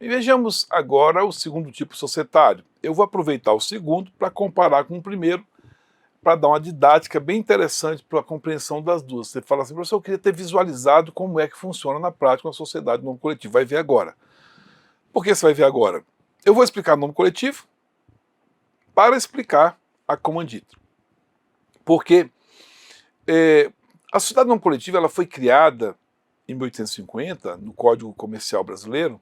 E vejamos agora o segundo tipo societário. Eu vou aproveitar o segundo para comparar com o primeiro, para dar uma didática bem interessante para a compreensão das duas. Você fala assim, professor, eu queria ter visualizado como é que funciona na prática uma sociedade no nome coletivo. Vai ver agora. Por que você vai ver agora? Eu vou explicar o nome coletivo para explicar a comandita. Porque a sociedade não coletiva ela foi criada em 1850, no Código Comercial Brasileiro,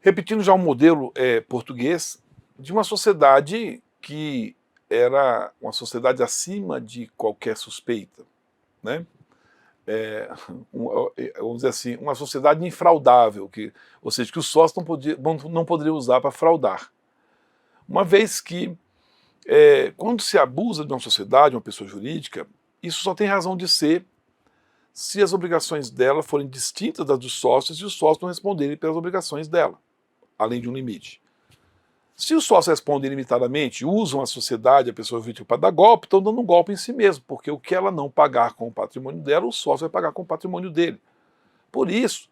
repetindo já um modelo português de uma sociedade que era uma sociedade acima de qualquer suspeita, né? Vamos dizer assim, uma sociedade infraudável, ou seja, que os sócios não poderiam usar para fraudar. Uma vez que, quando se abusa de uma sociedade, uma pessoa jurídica, isso só tem razão de ser se as obrigações dela forem distintas das dos sócios e os sócios não responderem pelas obrigações dela, além de um limite. Se os sócios respondem limitadamente, usam a sociedade, a pessoa jurídica para dar golpe, estão dando um golpe em si mesmo, porque o que ela não pagar com o patrimônio dela, o sócio vai pagar com o patrimônio dele. Por isso,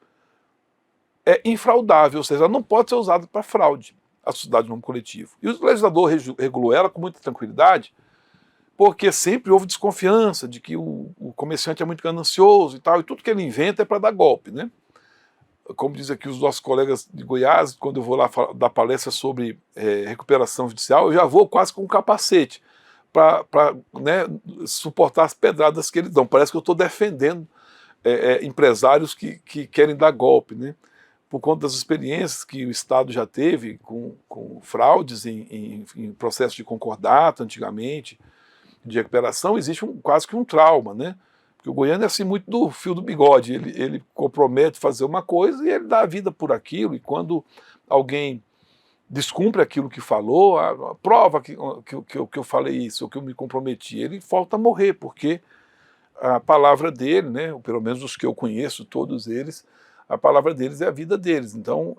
é infraudável, ou seja, ela não pode ser usada para fraude, a sociedade de nome coletivo. E o legislador regulou ela com muita tranquilidade, porque sempre houve desconfiança de que o comerciante é muito ganancioso e tal, e tudo que ele inventa é para dar golpe, né? Como diz aqui os nossos colegas de Goiás, quando eu vou lá dar palestra sobre recuperação judicial, eu já vou quase com um capacete para né, suportar as pedradas que eles dão. Parece que eu estou defendendo empresários que querem dar golpe, né? Por conta das experiências que o Estado já teve com fraudes em processo de concordato antigamente, de recuperação, existe quase que um trauma, né? Porque o goiano é assim muito do fio do bigode, ele compromete fazer uma coisa e ele dá a vida por aquilo, e quando alguém descumpre aquilo que falou, prova que eu falei isso, ou que eu me comprometi, ele falta morrer, porque a palavra dele, né, ou pelo menos os que eu conheço, todos eles, a palavra deles é a vida deles. Então,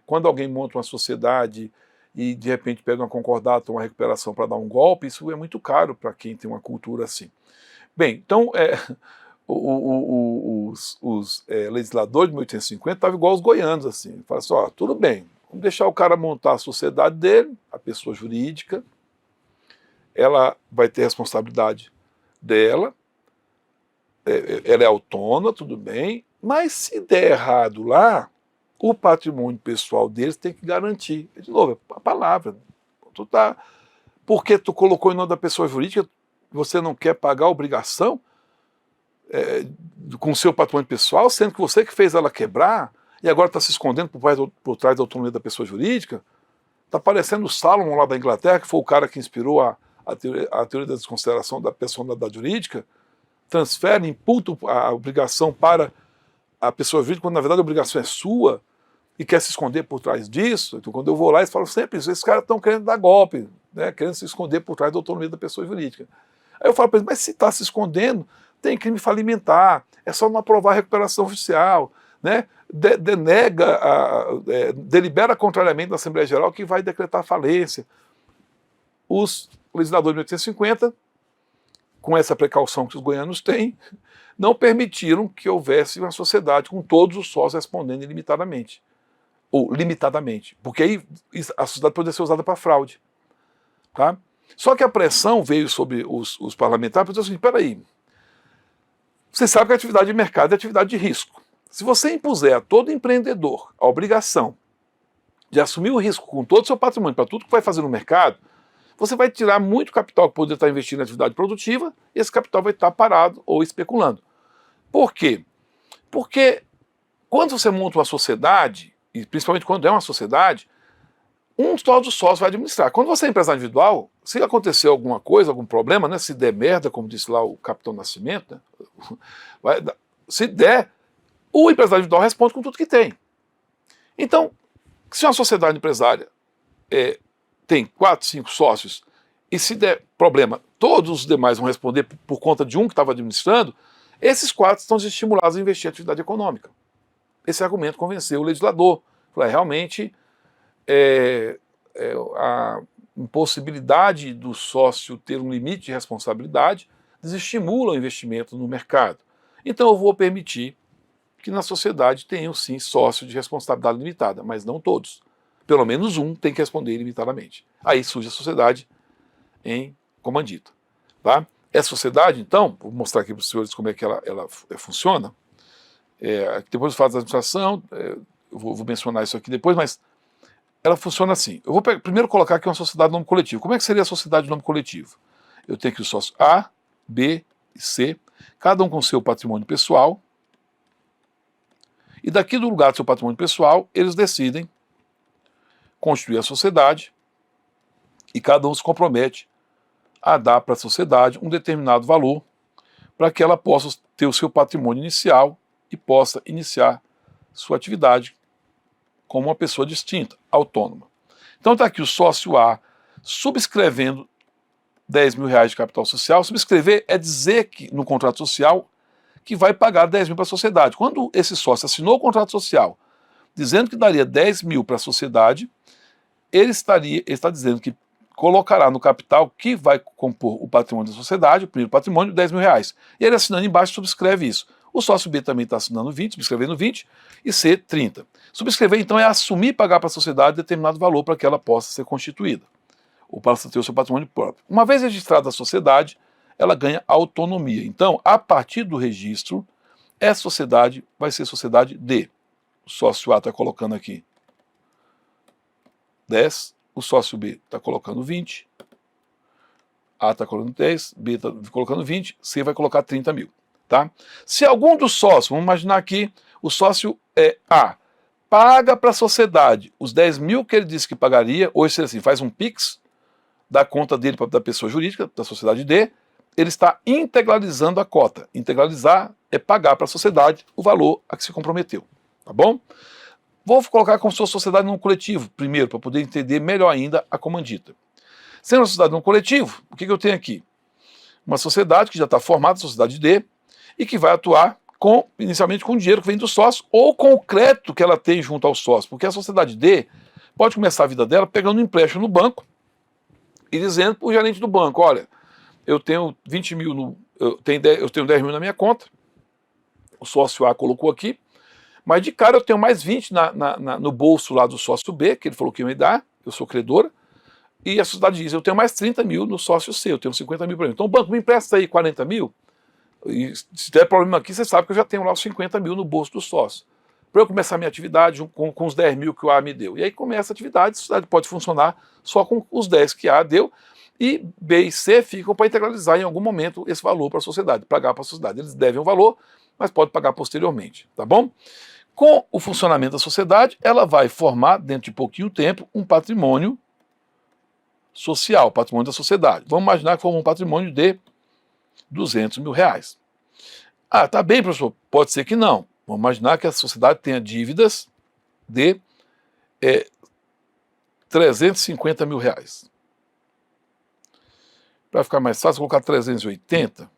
quando alguém monta uma sociedade e de repente pega uma concordata, uma recuperação para dar um golpe, isso é muito caro para quem tem uma cultura assim. Bem, então os legisladores de 1850 estavam igual os goianos, assim, falaram assim, ó, tudo bem, vamos deixar o cara montar a sociedade dele, a pessoa jurídica, ela vai ter responsabilidade dela, ela é autônoma, tudo bem, mas se der errado lá, o patrimônio pessoal deles tem que garantir. De novo, a palavra. Porque tu colocou em nome da pessoa jurídica, você não quer pagar a obrigação com o seu patrimônio pessoal, sendo que você que fez ela quebrar e agora está se escondendo por trás da autonomia da pessoa jurídica? Está parecendo o Salomon lá da Inglaterra, que foi o cara que inspirou a teoria da desconsideração da personalidade jurídica, transfere, imputa a obrigação para a pessoa jurídica, quando na verdade a obrigação é sua, e quer se esconder por trás disso. Então, quando eu vou lá, eles falam sempre isso, esses caras estão querendo dar golpe, né, querendo se esconder por trás da autonomia da pessoa jurídica. Aí eu falo para eles, mas se está se escondendo, tem crime falimentar, é só não aprovar a recuperação judicial, né, delibera contrariamente da Assembleia Geral que vai decretar falência. Os legisladores de 1850, com essa precaução que os goianos têm, não permitiram que houvesse uma sociedade com todos os sócios respondendo ilimitadamente, ou limitadamente, porque aí a sociedade poderia ser usada para fraude. Tá? Só que a pressão veio sobre os parlamentares para dizer assim, peraí, você sabe que a atividade de mercado é atividade de risco. Se você impuser a todo empreendedor a obrigação de assumir o risco com todo o seu patrimônio para tudo que vai fazer no mercado, você vai tirar muito capital que poderia estar investindo na atividade produtiva e esse capital vai estar parado ou especulando. Por quê? Porque quando você monta uma sociedade, e principalmente quando é uma sociedade, todos os sócios vai administrar. Quando você é empresário individual, se acontecer alguma coisa, algum problema, né, se der merda, como disse lá o Capitão Nascimento, né, se der, o empresário individual responde com tudo que tem. Então, se uma sociedade empresária tem 4, 5 sócios, e se der problema, todos os demais vão responder por conta de um que estava administrando, esses 4 estão desestimulados a investir em atividade econômica. Esse argumento convenceu o legislador. Realmente, a impossibilidade do sócio ter um limite de responsabilidade desestimula o investimento no mercado. Então eu vou permitir que na sociedade tenham sim sócio de responsabilidade limitada, mas não todos. Pelo menos um tem que responder ilimitadamente. Aí surge a sociedade em comandita. Tá? Essa sociedade, então, vou mostrar aqui para os senhores como é que ela funciona. Depois eu falo da administração, eu vou mencionar isso aqui depois, mas ela funciona assim. Eu vou primeiro colocar aqui uma sociedade de nome coletivo. Como é que seria a sociedade de nome coletivo? Eu tenho aqui o sócio A, B e C, cada um com seu patrimônio pessoal, e daqui do lugar do seu patrimônio pessoal, eles decidem constituir a sociedade e cada um se compromete a dar para a sociedade um determinado valor para que ela possa ter o seu patrimônio inicial e possa iniciar sua atividade como uma pessoa distinta, autônoma. Então está aqui o sócio A subscrevendo R$10.000 de capital social. Subscrever é dizer que no contrato social que vai pagar 10 mil para a sociedade. Quando esse sócio assinou o contrato social dizendo que daria 10 mil para a sociedade, ele está dizendo que colocará no capital que vai compor o patrimônio da sociedade, o primeiro patrimônio, R$10.000. E ele assinando embaixo subscreve isso. O sócio B também está assinando 20, subscrevendo 20, e C, 30. Subscrever, então, é assumir e pagar para a sociedade determinado valor para que ela possa ser constituída, ou para ter o seu patrimônio próprio. Uma vez registrada a sociedade, ela ganha autonomia. Então, a partir do registro, essa sociedade vai ser sociedade D. O sócio A está colocando aqui 10, o sócio B está colocando 20, A está colocando 10, B está colocando 20, C vai colocar 30 mil. Tá? Se algum dos sócios, vamos imaginar aqui, o sócio A paga para a sociedade os 10 mil que ele disse que pagaria, ou se assim, faz um PIX da conta dele da pessoa jurídica, da sociedade D, ele está integralizando a cota. Integralizar é pagar para a sociedade o valor a que se comprometeu. Tá bom? Vou colocar como se fosse sociedade não coletivo, primeiro, para poder entender melhor ainda a comandita. Sendo uma sociedade não coletivo, o que eu tenho aqui? Uma sociedade que já está formada, sociedade D, e que vai atuar inicialmente com o dinheiro que vem do sócio ou com o crédito que ela tem junto ao sócio, porque a sociedade D pode começar a vida dela pegando um empréstimo no banco e dizendo para o gerente do banco, olha, eu tenho 20 mil, eu tenho 10 mil na minha conta, o sócio A colocou aqui, mas de cara eu tenho mais 20 no bolso lá do sócio B, que ele falou que ia me dar, eu sou credora, e a sociedade diz, eu tenho mais 30 mil no sócio C, eu tenho 50 mil para mim. Então o banco me empresta aí 40 mil, e se der problema aqui, você sabe que eu já tenho lá os 50 mil no bolso do sócio. Para eu começar a minha atividade com os 10 mil que o A me deu. E aí começa a atividade, a sociedade pode funcionar só com os 10 que A deu, e B e C ficam para integralizar em algum momento esse valor para a sociedade, pagar para a sociedade. Eles devem um valor, mas pode pagar posteriormente, tá bom? Com o funcionamento da sociedade, ela vai formar, dentro de pouquinho tempo, um patrimônio social, patrimônio da sociedade. Vamos imaginar que for um patrimônio de R$200 mil. Ah, tá bem, professor, pode ser que não. Vamos imaginar que a sociedade tenha dívidas de R$350 mil. Para ficar mais fácil, vou colocar 380.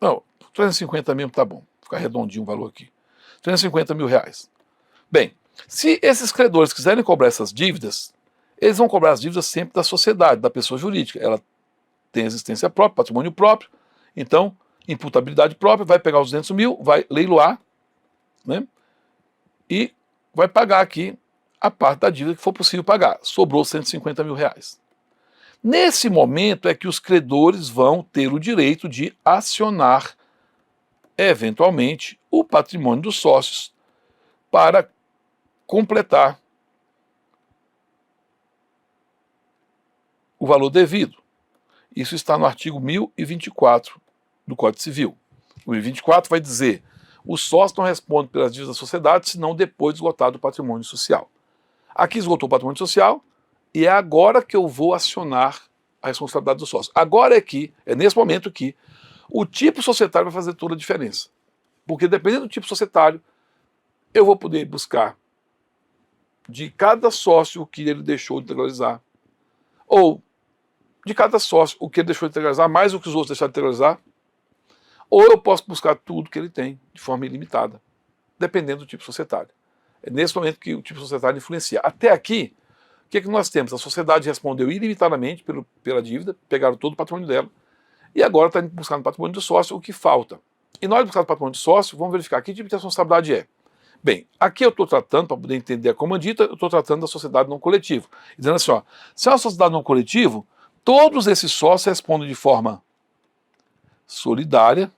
Não, 350 mesmo tá bom. Vou ficar redondinho o valor aqui. R$350 mil. Bem, se esses credores quiserem cobrar essas dívidas, eles vão cobrar as dívidas sempre da sociedade, da pessoa jurídica. Ela tem existência própria, patrimônio próprio, então, imputabilidade própria, vai pegar os 200 mil, vai leiloar, né, e vai pagar aqui a parte da dívida que for possível pagar. Sobrou R$150 mil. Nesse momento é que os credores vão ter o direito de acionar, eventualmente, o patrimônio dos sócios para completar o valor devido. Isso está no artigo 1024 do Código Civil. O 1024 vai dizer: o sócio não responde pelas dívidas da sociedade, senão depois de esgotado o patrimônio social. Aqui esgotou o patrimônio social, e é agora que eu vou acionar a responsabilidade do sócio. Agora é nesse momento que o tipo societário vai fazer toda a diferença. Porque dependendo do tipo societário, eu vou poder buscar de cada sócio o que ele deixou de integralizar, ou de cada sócio o que ele deixou de integralizar, mais o que os outros deixaram de integralizar, ou eu posso buscar tudo que ele tem de forma ilimitada, dependendo do tipo societário. É nesse momento que o tipo societário influencia. Até aqui, o que nós temos? A sociedade respondeu ilimitadamente pela dívida, pegaram todo o patrimônio dela, e agora está buscando o patrimônio do sócio o que falta. E na hora de buscar o patrimônio do sócio, vamos verificar que tipo de responsabilidade é. Bem, aqui eu estou tratando, para poder entender a comandita, eu estou tratando da sociedade não coletiva. Dizendo assim, ó, se é uma sociedade não coletiva, todos esses sócios respondem de forma solidária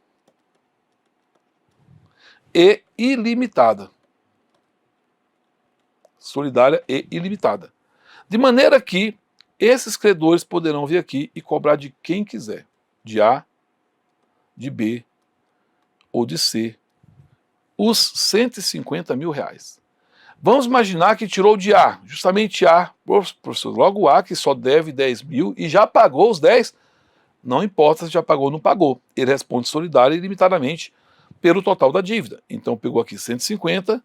e ilimitada. Solidária e ilimitada. De maneira que esses credores poderão vir aqui e cobrar de quem quiser, de A, de B ou de C, os 150 mil reais. Vamos imaginar que tirou de A, justamente A, professor, logo A que só deve 10 mil e já pagou os 10, não importa se já pagou ou não pagou, ele responde solidário e ilimitadamente pelo total da dívida. Então pegou aqui 150,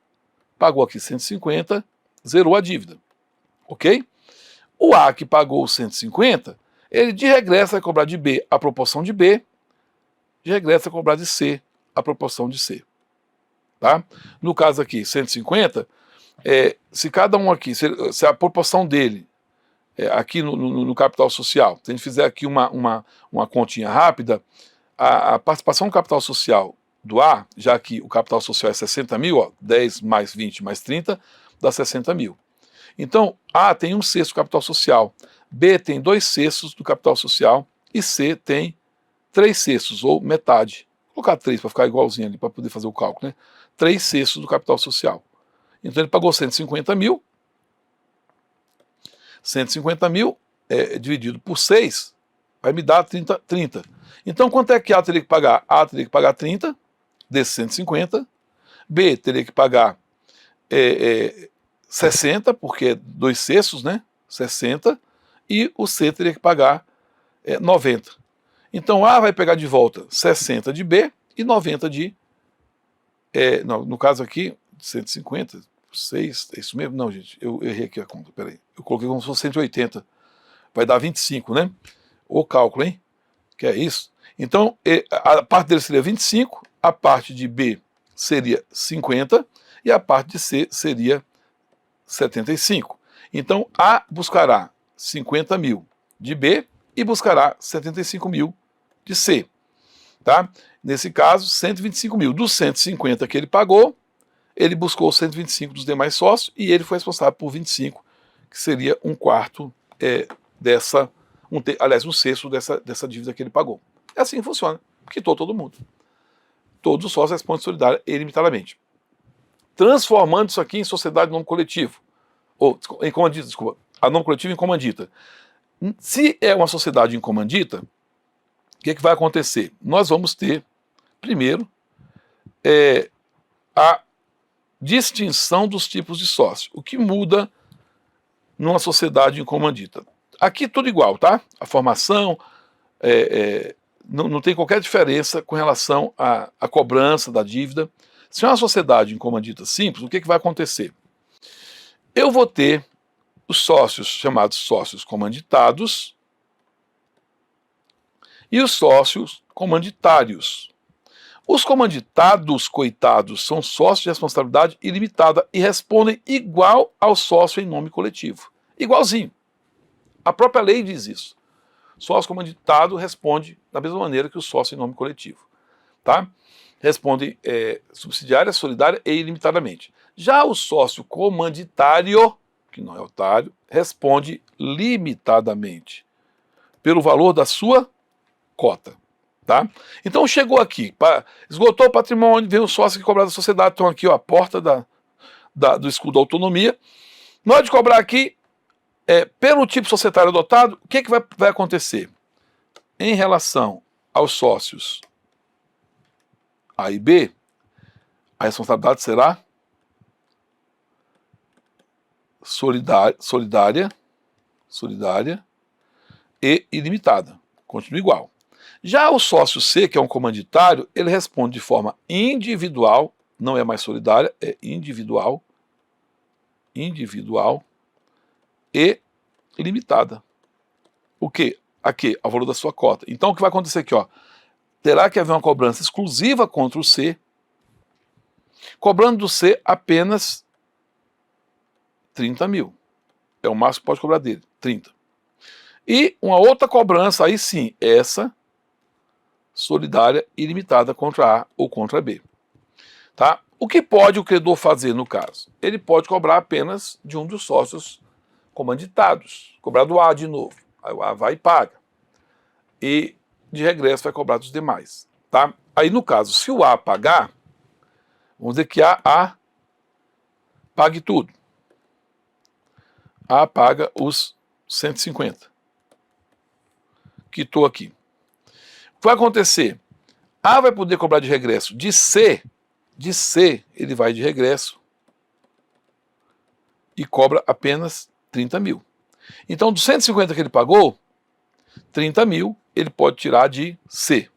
pagou aqui 150, zerou a dívida, ok? O A que pagou os 150, ele de regresso vai cobrar de B a proporção de B, de regresso vai cobrar de C a proporção de C. Tá? No caso aqui, 150, se cada um aqui, se a proporção dele, aqui no capital social, se a gente fizer aqui uma continha rápida, a participação no capital social do A, já que o capital social é 60 mil, ó, 10 mais 20 mais 30, dá 60 mil. Então, A tem 1/6 do capital social, B tem 2/6 do capital social e C tem 3/6, ou metade. Vou colocar 3 para ficar igualzinho ali, para poder fazer o cálculo, né? 3/6 do capital social. Então ele pagou 150 mil, 150 mil dividido por 6 vai me dar 30. Então quanto é que A teria que pagar? A teria que pagar 30 desses 150, B teria que pagar 60, porque é 2/6, né? 60, e o C teria que pagar 90. Então A vai pegar de volta 60 de B e 90 de... no caso aqui, 150, 6, é isso mesmo? Não, gente, eu errei aqui a conta, peraí. Eu coloquei como se fosse 180. Vai dar 25, né? O cálculo, hein? Que é isso. Então, a parte dele seria 25, a parte de B seria 50 e a parte de C seria 75. Então, A buscará 50 mil de B e buscará 75 mil de C. Tá? Nesse caso, 125 mil. Dos 150 que ele pagou, ele buscou 125 dos demais sócios e ele foi responsável por 25, que seria um quarto dessa, aliás, 1/6 dessa dívida que ele pagou. É assim que funciona, quitou todo mundo. Todos os sócios respondem solidária ilimitadamente. Transformando isso aqui em sociedade não coletivo, ou em comandita, desculpa, a não coletiva em comandita. Se é uma sociedade em comandita, o que vai acontecer? Nós vamos ter, primeiro, a distinção dos tipos de sócio. O que muda numa sociedade em comandita? Aqui tudo igual, tá? A formação não tem qualquer diferença com relação à cobrança da dívida. Se é uma sociedade em comandita simples, o que vai acontecer? Eu vou ter os sócios chamados sócios comanditados e os sócios comanditários. Os comanditados, coitados, são sócios de responsabilidade ilimitada e respondem igual ao sócio em nome coletivo. Igualzinho. A própria lei diz isso. Sócio comanditado responde da mesma maneira que o sócio em nome coletivo. Tá? Responde subsidiária, solidária e ilimitadamente. Já o sócio comanditário, que não é otário, responde limitadamente pelo valor da sua cota. Tá? Então chegou aqui, esgotou o patrimônio, veio o sócio que cobrar da sociedade, estão aqui ó, a porta do escudo da autonomia. Na hora de cobrar aqui, pelo tipo societário adotado, o que vai acontecer? Em relação aos sócios A e B, a responsabilidade será solidária e ilimitada. Continua igual. Já o sócio C, que é um comanditário, ele responde de forma individual, não é mais solidária, é individual e limitada. O quê? Aqui, ao valor da sua cota. Então, o que vai acontecer aqui? Ó, terá que haver uma cobrança exclusiva contra o C, cobrando do C apenas 30 mil. É o máximo que pode cobrar dele, 30. E uma outra cobrança, aí sim, essa solidária ilimitada contra A ou contra B. Tá? O que pode o credor fazer no caso? Ele pode cobrar apenas de um dos sócios comanditados, cobrar do A de novo. Aí o A vai e paga. E de regresso vai cobrar dos demais. Tá? Aí no caso, se o A pagar, vamos dizer que A pague tudo. A paga os 150. Quitou aqui. O que vai acontecer? A vai poder cobrar de regresso de C ele vai de regresso e cobra apenas 30 mil. Então, dos 150 que ele pagou, 30 mil ele pode tirar de C.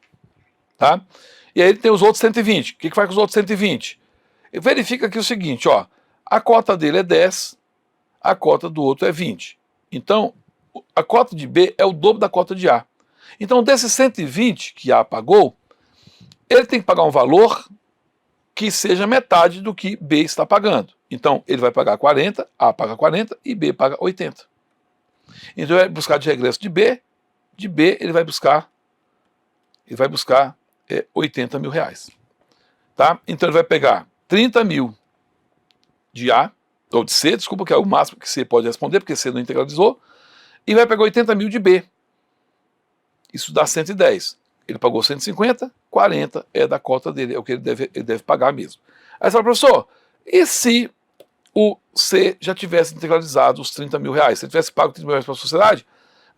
Tá? E aí ele tem os outros 120. O que faz com os outros 120? Ele verifica aqui o seguinte, ó, a cota dele é 10, a cota do outro é 20. Então, a cota de B é o dobro da cota de A. Então, desses 120 que A pagou, ele tem que pagar um valor que seja metade do que B está pagando. Então, ele vai pagar 40, A paga 40 e B paga 80. Então, ele vai buscar de regresso de B ele vai buscar 80 mil reais. Tá? Então, ele vai pegar 30 mil de A, ou de C, desculpa, que é o máximo que C pode responder, porque C não integralizou, e vai pegar 80 mil de B. Isso dá 110. Ele pagou 150, 40 é da cota dele, é o que ele deve pagar mesmo. Aí você fala, professor, e se o C já tivesse integralizado os 30 mil reais? Se ele tivesse pago 30 mil reais para a sociedade,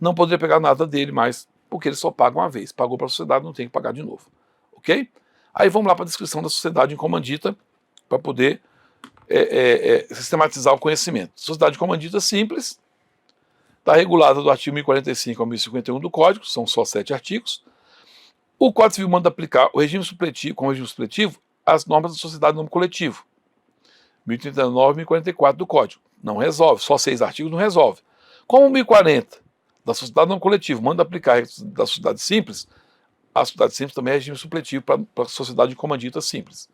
não poderia pegar nada dele mais, porque ele só paga uma vez. Pagou para a sociedade, não tem que pagar de novo. Ok? Aí vamos lá para a descrição da sociedade em comandita, para poder sistematizar o conhecimento. Sociedade comandita simples, está regulada do artigo 1045 ao 1051 do Código, são só 7 artigos. O Código Civil manda aplicar o regime supletivo, como regime supletivo, as normas da sociedade de nome coletivo. 1039 e 1044 do Código. Não resolve, só 6 artigos não resolve. Como o 1040 da sociedade de nome coletivo manda aplicar da sociedade simples, a sociedade simples também é regime supletivo para a sociedade de comandita simples.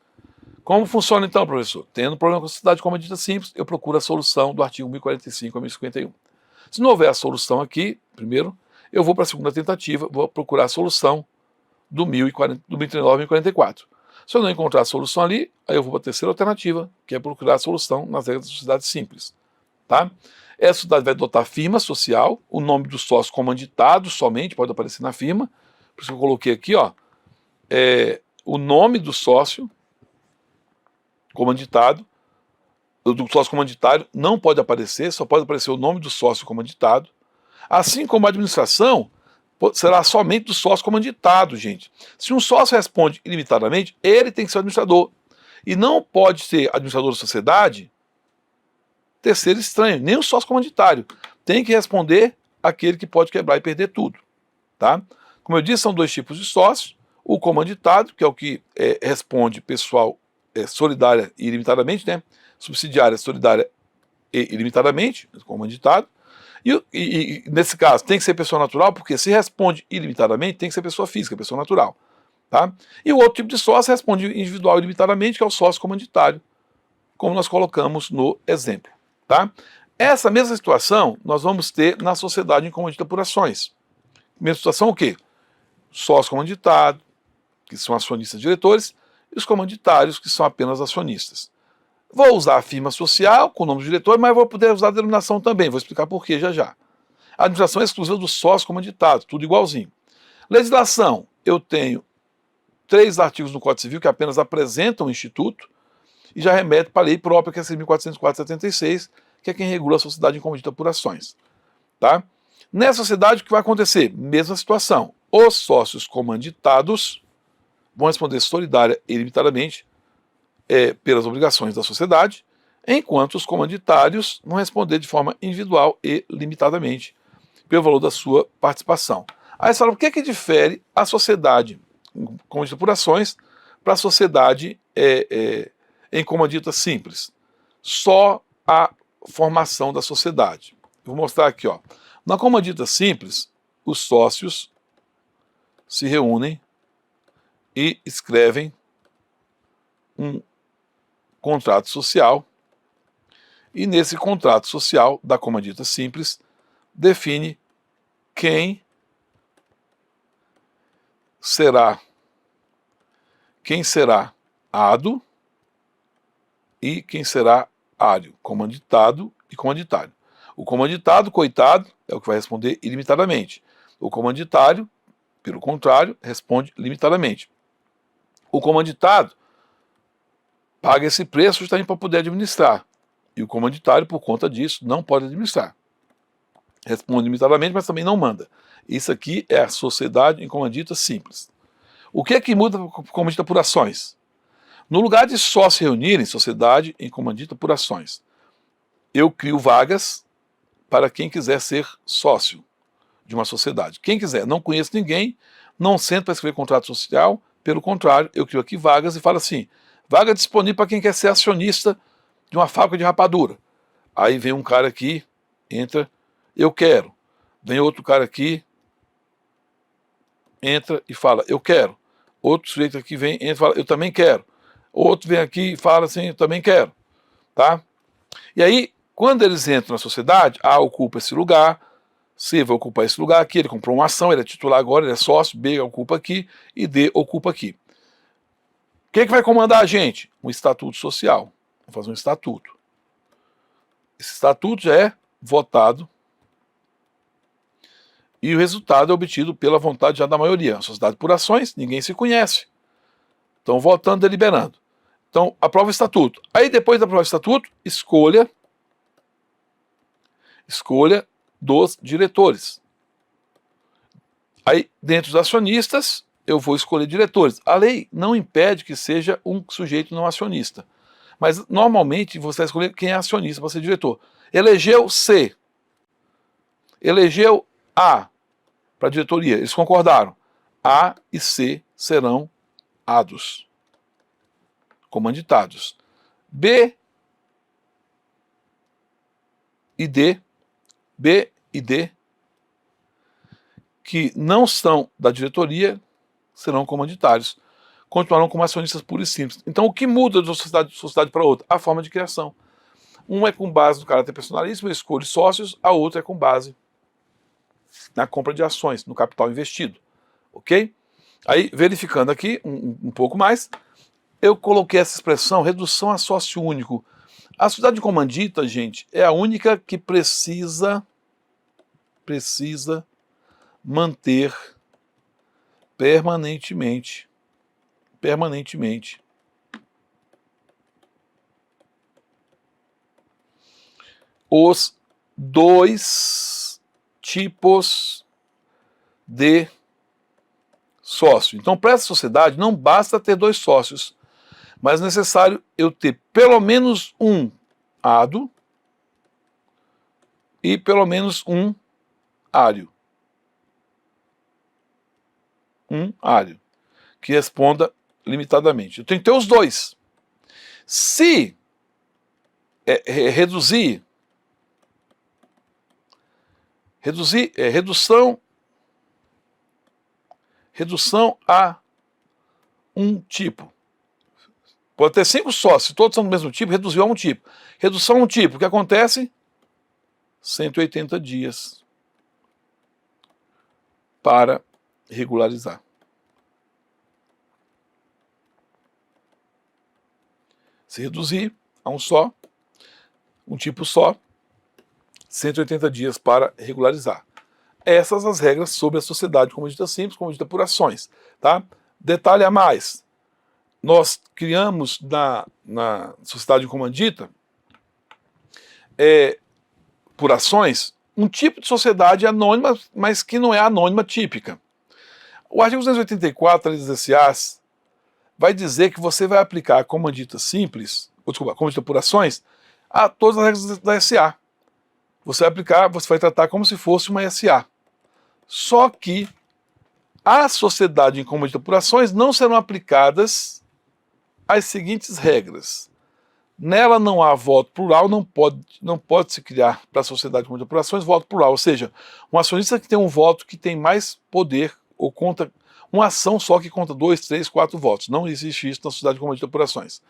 Como funciona então, professor? Tendo problema com a sociedade de comandita simples, eu procuro a solução do artigo 1045 a 1051. Se não houver a solução aqui, primeiro, eu vou para a segunda tentativa, vou procurar a solução do 1039 e 1044. Se eu não encontrar a solução ali, aí eu vou para a terceira alternativa, que é procurar a solução nas regras da sociedade simples. Tá? Essa sociedade vai adotar firma social, o nome do sócio comanditado somente pode aparecer na firma, por isso que eu coloquei aqui, ó, o nome do sócio comanditado, do sócio comanditário não pode aparecer, só pode aparecer o nome do sócio comanditado, assim como a administração será somente do sócio comanditado, gente. Se um sócio responde ilimitadamente, ele tem que ser o administrador. E não pode ser administrador da sociedade terceiro estranho, nem o sócio comanditário. Tem que responder aquele que pode quebrar e perder tudo. Tá? Como eu disse, são 2 tipos de sócios. O comanditado, que é o que responde pessoal solidária e ilimitadamente, né? Subsidiária, solidária e ilimitadamente, comanditado. E nesse caso tem que ser pessoa natural, porque se responde ilimitadamente, tem que ser pessoa física, pessoa natural. Tá? E o outro tipo de sócio responde individual e ilimitadamente, que é o sócio comanditário, como nós colocamos no exemplo. Tá? Essa mesma situação nós vamos ter na sociedade em comandita por ações. Mesma situação o quê? Sócio comanditado, que são acionistas diretores, e os comanditários, que são apenas acionistas. Vou usar a firma social com o nome do diretor, mas vou poder usar a denominação também, vou explicar por que já já. A administração é exclusiva do sócio comanditado, tudo igualzinho. Legislação, eu tenho 3 artigos no Código Civil que apenas apresentam o Instituto e já remete para a lei própria, que é a 6.404/76, que é quem regula a sociedade em comandita por ações. Tá? Nessa sociedade, o que vai acontecer? Mesma situação. Os sócios comanditados vão responder solidária e ilimitadamente pelas obrigações da sociedade, enquanto os comanditários vão responder de forma individual e limitadamente pelo valor da sua participação. Aí você fala, por que difere a sociedade em comandita por ações para a sociedade em comandita simples? Só a formação da sociedade. Vou mostrar aqui, ó. Na comandita simples, os sócios se reúnem e escrevem um contrato social, e nesse contrato social da comandita simples define quem será ado e quem será ário, comanditado e comanditário. O comanditado, coitado, é o que vai responder ilimitadamente. O comanditário, pelo contrário, responde limitadamente. O comanditado paga esse preço justamente para poder administrar. E o comanditário, por conta disso, não pode administrar. Responde limitadamente, mas também não manda. Isso aqui é a sociedade em comandita simples. O que é que muda para comandita por ações? No lugar de só se reunirem, sociedade em comandita por ações, eu crio vagas para quem quiser ser sócio de uma sociedade. Quem quiser, não conheço ninguém, não sento para escrever contrato social, pelo contrário, eu crio aqui vagas e falo assim, vaga disponível para quem quer ser acionista de uma fábrica de rapadura. Aí vem um cara aqui, entra, eu quero. Vem outro cara aqui, entra e fala, eu quero. Outro sujeito aqui vem, entra e fala, eu também quero. Outro vem aqui e fala assim, eu também quero. Tá? E aí, quando eles entram na sociedade, A ocupa esse lugar, C vai ocupar esse lugar aqui, ele comprou uma ação, ele é titular agora, ele é sócio, B ocupa aqui e D ocupa aqui. O que vai comandar a gente? Um estatuto social. Vamos fazer um estatuto. Esse estatuto já é votado e o resultado é obtido pela vontade já da maioria. A sociedade por ações, ninguém se conhece. Estão votando, deliberando. Então, aprova o estatuto. Aí, depois de aprovar o estatuto, escolha dos diretores. Aí, dentro dos acionistas, eu vou escolher diretores. A lei não impede que seja um sujeito não acionista. Mas, normalmente, você vai escolher quem é acionista para ser diretor. Elegeu C. Elegeu A para a diretoria. Eles concordaram. A e C serão ados, comanditados. B e D, que não são da diretoria, serão comanditários. Continuarão como acionistas puros e simples. Então, o que muda de uma sociedade para outra? A forma de criação. Um é com base no caráter personalíssimo, eu escolho sócios, a outra é com base na compra de ações, no capital investido. Ok? Aí, verificando aqui um pouco mais, eu coloquei essa expressão, redução a sócio único. A sociedade de comandita, gente, é a única que precisa manter permanentemente os dois tipos de sócio. Então, para essa sociedade, não basta ter dois sócios, mas é necessário eu ter pelo menos um ado e pelo menos um ário. Um ário, que responda limitadamente. Eu tenho que ter os dois. Se redução a um tipo. Pode ter 5 sócios, todos são do mesmo tipo, reduziu a um tipo. Redução a um tipo, o que acontece? 180 dias para regularizar. Se reduzir a um só, um tipo só, 180 dias para regularizar. Essas as regras sobre a sociedade comandita simples, comandita por ações. Tá? Detalhe a mais, nós criamos na sociedade comandita, por ações, um tipo de sociedade anônima, mas que não é anônima típica. O artigo 284 da Lei das SAs vai dizer que você vai aplicar a comandita simples, comandita por ações, a todas as regras da SA. Você vai aplicar, você vai tratar como se fosse uma SA. Só que a sociedade em comandita por ações não serão aplicadas as seguintes regras. Nela não há voto plural, não pode se criar para a sociedade com por ações voto plural, ou seja, um acionista que tem um voto que tem mais poder, ou conta uma ação só que conta 2, 3, 4 votos. Não existe isso na sociedade com por ações.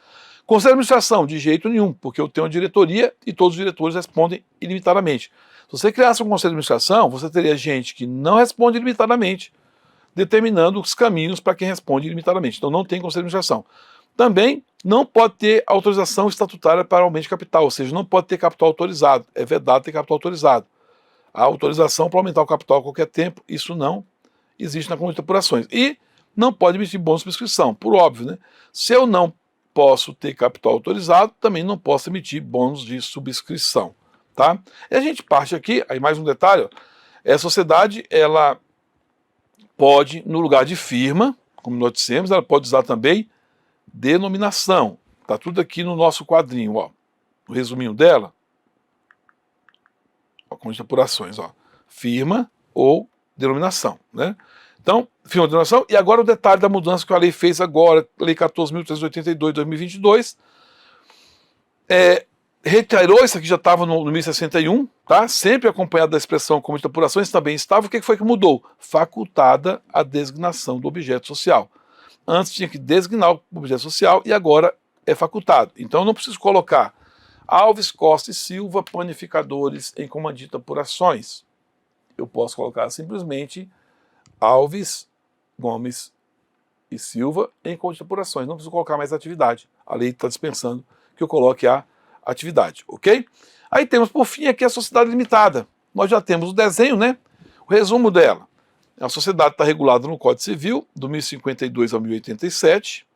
Conselho de administração, de jeito nenhum, porque eu tenho uma diretoria e todos os diretores respondem ilimitadamente. Se você criasse um conselho de administração, você teria gente que não responde ilimitadamente, determinando os caminhos para quem responde ilimitadamente. Então não tem conselho de administração. Também não pode ter autorização estatutária para aumento de capital, ou seja, não pode ter capital autorizado. É vedado ter capital autorizado. A autorização para aumentar o capital a qualquer tempo, isso não existe na Comissão de Apurações. E não pode emitir bônus de subscrição, por óbvio, né? Se eu não posso ter capital autorizado, também não posso emitir bônus de subscrição, tá? E a gente parte aqui, aí mais um detalhe, ó, a sociedade, ela pode, no lugar de firma, como nós dissemos, ela pode usar também denominação. Tá tudo aqui no nosso quadrinho, ó. O resuminho dela, ó, Comissão de Apurações, ó. Firma ou denominação, né? Então, firma ou denominação, e agora o detalhe da mudança que a lei fez agora, Lei 14.382 de 2022, retirou, isso aqui já estava no 1061, tá? Sempre acompanhado da expressão Comissão de Apurações, também estava. O que foi que mudou? Facultada a designação do objeto social. Antes tinha que designar o objeto social e agora é facultado. Então eu não preciso colocar Alves, Costa e Silva, panificadores em comandante de apurações. Eu posso colocar simplesmente Alves, Gomes e Silva em comandante de apurações. Não preciso colocar mais atividade. A lei está dispensando que eu coloque a atividade, ok? Aí temos, por fim, aqui a sociedade limitada. Nós já temos o desenho, né? O resumo dela. A sociedade está regulada no Código Civil, do 1052 ao 1087,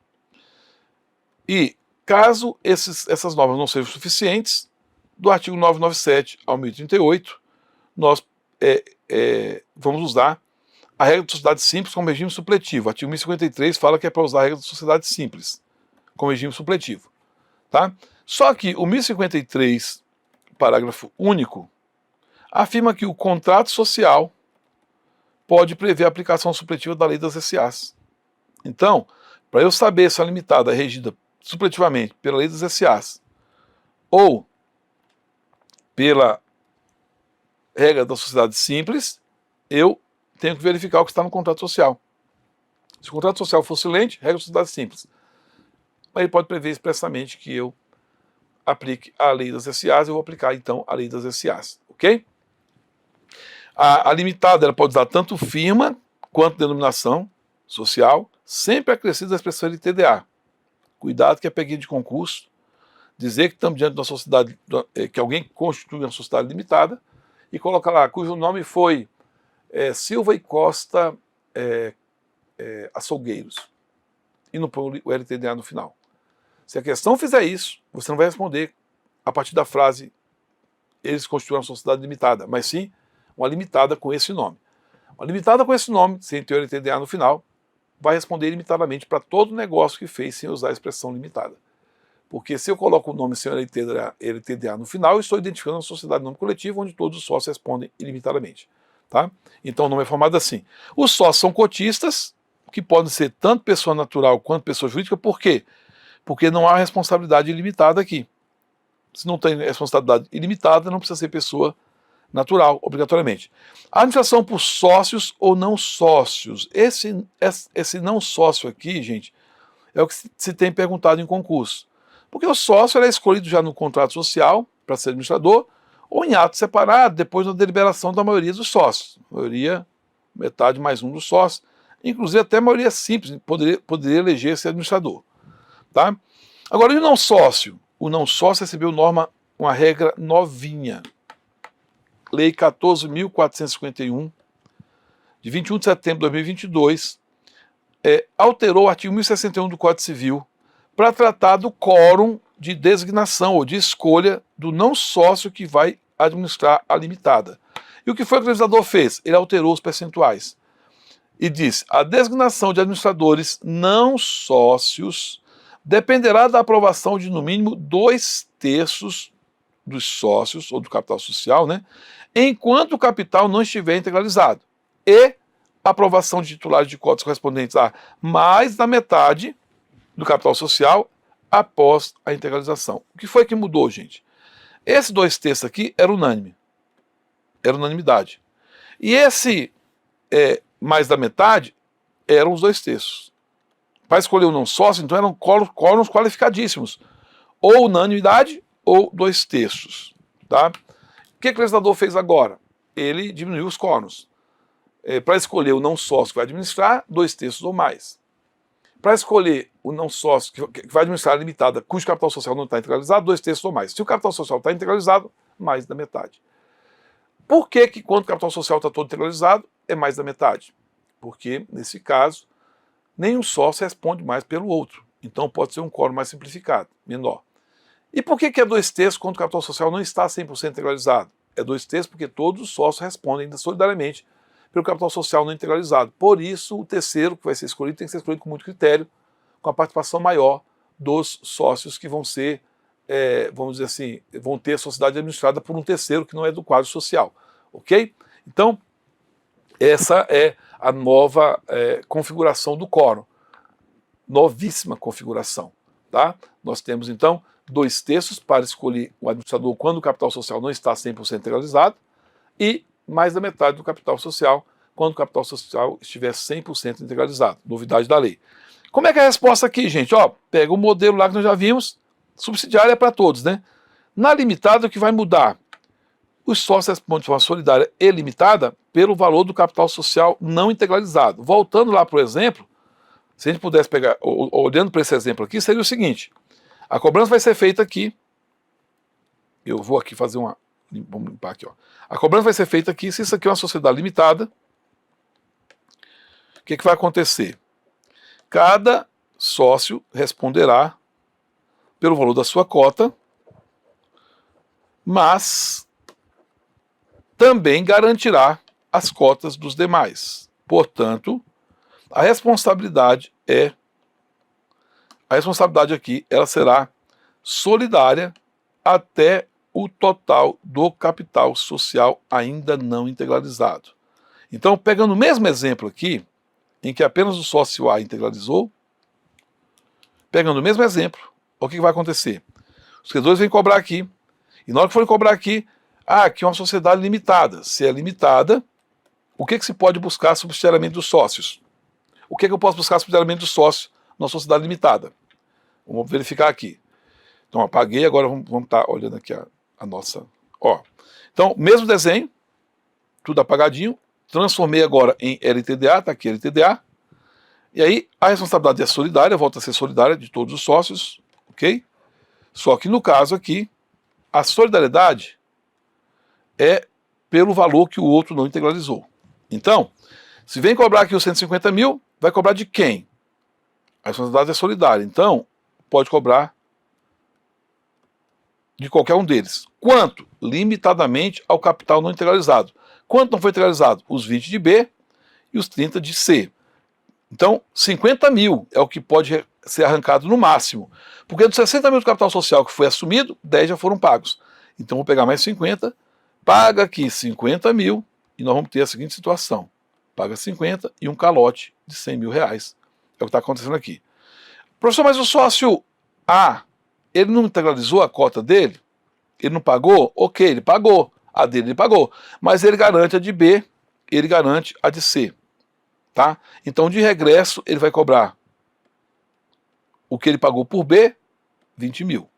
e caso essas normas não sejam suficientes, do artigo 997 ao 1038, nós vamos usar a regra de sociedade simples como regime supletivo. O artigo 1053 fala que é para usar a regra de sociedade simples como regime supletivo. Tá? Só que o 1053, parágrafo único, afirma que o contrato social pode prever a aplicação supletiva da lei das SAs. Então, para eu saber se a limitada é regida supletivamente pela lei das SAs ou pela regra da sociedade simples, eu tenho que verificar o que está no contrato social. Se o contrato social for silente, regra da sociedade simples. Mas ele pode prever expressamente que eu aplique a lei das SAs, eu vou aplicar então a lei das SAs, ok? A limitada ela pode usar tanto firma quanto denominação social, sempre acrescida da expressão LTDA. Cuidado que é peguinha de concurso, dizer que estamos diante de uma sociedade, que alguém constitui uma sociedade limitada, e coloca lá, cujo nome foi Silva e Costa Açougueiros, e não põe o LTDA no final. Se a questão fizer isso, você não vai responder a partir da frase eles constituem uma sociedade limitada, mas sim uma limitada com esse nome. Uma limitada com esse nome, sem ter o LTDA no final, vai responder limitadamente para todo negócio que fez sem usar a expressão limitada. Porque se eu coloco o nome sem LTDA no final, eu estou identificando uma sociedade nome coletivo onde todos os sócios respondem ilimitadamente. Tá? Então o nome é formado assim. Os sócios são cotistas, que podem ser tanto pessoa natural quanto pessoa jurídica. Por quê? Porque não há responsabilidade ilimitada aqui. Se não tem responsabilidade ilimitada, não precisa ser pessoa natural, obrigatoriamente. A administração por sócios ou não sócios. Esse não sócio aqui, gente, é o que se tem perguntado em concurso. Porque o sócio é escolhido já no contrato social para ser administrador ou em ato separado, depois da deliberação da maioria dos sócios. Maioria, metade mais um dos sócios. Inclusive até a maioria simples, poderia eleger ser administrador. Tá? Agora, e o não sócio? O não sócio recebeu uma regra novinha. Lei 14.451, de 21 de setembro de 2022, alterou o artigo 1061 do Código Civil para tratar do quórum de designação ou de escolha do não sócio que vai administrar a limitada. E o que foi que o legislador fez? Ele alterou os percentuais e disse: a designação de administradores não sócios dependerá da aprovação de no mínimo 2/3 dos sócios ou do capital social, né, enquanto o capital não estiver integralizado, e aprovação de titulares de cotas correspondentes a mais da metade do capital social após a integralização. O que foi que mudou, gente? Esse 2/3 aqui era unânime, era unanimidade. E esse mais da metade eram os 2/3. Para escolher o não sócio, então eram quórums qualificadíssimos, ou unanimidade ou 2/3. Tá? O que o legislador fez agora? Ele diminuiu os quórums. Para escolher o não sócio que vai administrar, 2/3 ou mais. para escolher o não sócio que vai administrar a limitada, cujo capital social não está integralizado, 2/3 ou mais. Se o capital social está integralizado, mais da metade. Por que quando o capital social está todo integralizado, é mais da metade? Porque, nesse caso, nenhum sócio responde mais pelo outro. Então pode ser um quórum mais simplificado, menor. E por que é 2/3 quando o capital social não está 100% integralizado? É 2/3 porque todos os sócios respondem solidariamente pelo capital social não integralizado. Por isso, o terceiro que vai ser escolhido tem que ser escolhido com muito critério, com a participação maior dos sócios que vão ser, vamos dizer assim, vão ter a sociedade administrada por um terceiro que não é do quadro social. Ok? Então, essa é a nova configuração do quórum. Novíssima configuração. Tá? Nós temos, então, 2/3 para escolher o administrador quando o capital social não está 100% integralizado e mais da metade do capital social quando o capital social estiver 100% integralizado. Novidade da lei. Como é que é a resposta aqui, gente? Ó, pega o modelo lá que nós já vimos, subsidiária é para todos, né? Na limitada, o que vai mudar? Os sócios respondem de forma solidária e limitada pelo valor do capital social não integralizado. Voltando lá para o exemplo, se a gente pudesse pegar, olhando para esse exemplo aqui, seria o seguinte: a cobrança vai ser feita aqui. Eu vou aqui fazer uma. Vamos limpar aqui, ó. A cobrança vai ser feita aqui. Se isso aqui é uma sociedade limitada, o que vai acontecer? Cada sócio responderá pelo valor da sua cota, mas também garantirá as cotas dos demais. Portanto, a responsabilidade aqui, ela será solidária até o total do capital social ainda não integralizado. Então, pegando o mesmo exemplo aqui, em que apenas o sócio A integralizou, pegando o mesmo exemplo, o que vai acontecer? Os credores vêm cobrar aqui, e na hora que forem cobrar aqui, aqui é uma sociedade limitada. Se é limitada, o que se pode buscar subsidiariamente dos sócios? O que eu posso buscar subsidiariamente dos sócios numa sociedade limitada? Vamos verificar aqui. Então, apaguei, agora vamos estar olhando aqui a nossa. Ó. Então, mesmo desenho, tudo apagadinho, transformei agora em LTDA, está aqui LTDA, e aí a responsabilidade é solidária, volta a ser solidária de todos os sócios, ok? Só que no caso aqui, a solidariedade é pelo valor que o outro não integralizou. Então, se vem cobrar aqui os 150 mil, vai cobrar de quem? A responsabilidade é solidária, então pode cobrar de qualquer um deles. Quanto? Limitadamente ao capital não integralizado. Quanto não foi integralizado? Os 20 de B e os 30 de C. Então, 50 mil é o que pode ser arrancado no máximo. Porque dos 60 mil do capital social que foi assumido, 10 já foram pagos. Então, vou pegar mais 50, paga aqui 50 mil e nós vamos ter a seguinte situação. Paga 50 e um calote de 100 mil reais. É o que está acontecendo aqui. Professor, mas o sócio A, ele não integralizou a cota dele? Ele não pagou? Ok, ele pagou. A dele ele pagou. Mas ele garante a de B, ele garante a de C. Tá? Então, de regresso, ele vai cobrar o que ele pagou por B, 20 mil.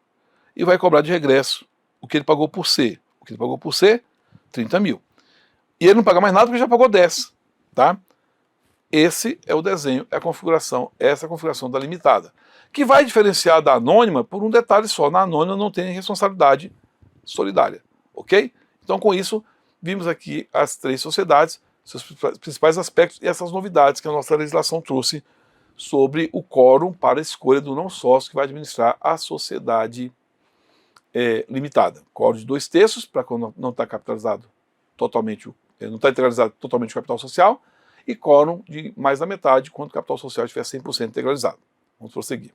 E vai cobrar de regresso o que ele pagou por C. O que ele pagou por C, 30 mil. E ele não paga mais nada porque já pagou 10. Tá? Esse é o desenho, é a configuração, essa é a configuração da limitada. Que vai diferenciar da anônima por um detalhe só. Na anônima não tem responsabilidade solidária. Ok? Então, com isso, vimos aqui as 3 sociedades, seus principais aspectos e essas novidades que a nossa legislação trouxe sobre o quórum para a escolha do não sócio que vai administrar a sociedade limitada. Quórum de 2/3 para quando não está capitalizado totalmente, não está integralizado totalmente o capital social, e quórum de mais da metade quando o capital social estiver 100% integralizado. Vamos prosseguir.